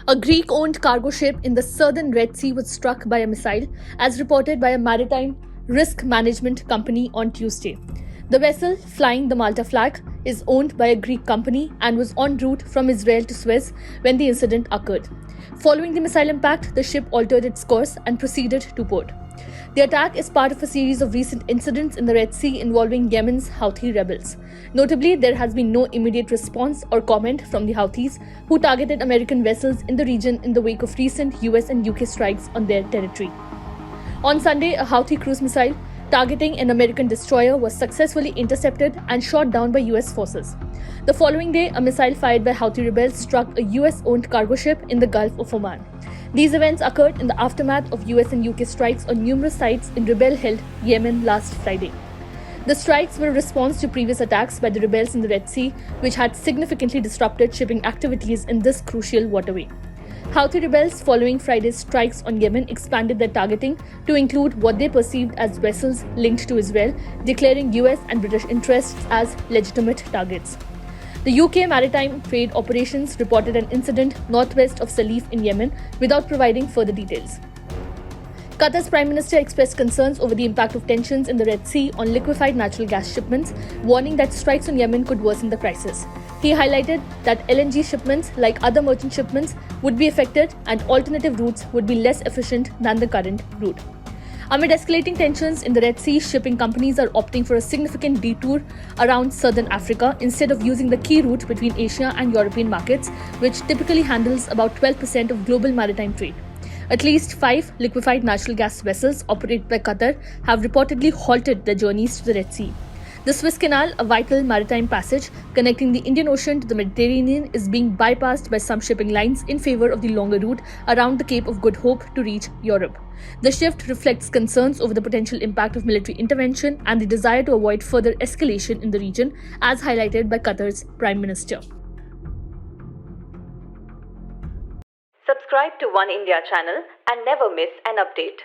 A Greek-owned cargo ship in the southern Red Sea was struck by a missile, as reported by a maritime risk management company on Tuesday. The vessel, flying the Malta flag, is owned by a Greek company and was en route from Israel to Suez when the incident occurred. Following the missile impact, the ship altered its course and proceeded to port. The attack is part of a series of recent incidents in the Red Sea involving Yemen's Houthi rebels. Notably, there has been no immediate response or comment from the Houthis, who targeted American vessels in the region in the wake of recent US and UK strikes on their territory. On Sunday, a Houthi cruise missile targeting an American destroyer was successfully intercepted and shot down by US forces. The following day, a missile fired by Houthi rebels struck a US-owned cargo ship in the Gulf of Oman. These events occurred in the aftermath of US and UK strikes on numerous sites in rebel-held Yemen last Friday. The strikes were a response to previous attacks by the rebels in the Red Sea, which had significantly disrupted shipping activities in this crucial waterway. Houthi rebels, following Friday's strikes on Yemen, expanded their targeting to include what they perceived as vessels linked to Israel, declaring US and British interests as legitimate targets. The UK Maritime Trade Operations reported an incident northwest of Salif in Yemen without providing further details. Qatar's Prime Minister expressed concerns over the impact of tensions in the Red Sea on liquefied natural gas shipments, warning that strikes on Yemen could worsen the crisis. He highlighted that LNG shipments, like other merchant shipments, would be affected and alternative routes would be less efficient than the current route. Amid escalating tensions in the Red Sea, shipping companies are opting for a significant detour around southern Africa instead of using the key route between Asia and European markets, which typically handles about 12% of global maritime trade. At least 5 liquefied natural gas vessels operated by Qatar have reportedly halted their journeys to the Red Sea. The Suez Canal, a vital maritime passage connecting the Indian Ocean to the Mediterranean, is being bypassed by some shipping lines in favor of the longer route around the Cape of Good Hope to reach Europe. The shift reflects concerns over the potential impact of military intervention and the desire to avoid further escalation in the region, as highlighted by Qatar's Prime Minister. Subscribe to One India channel and never miss an update.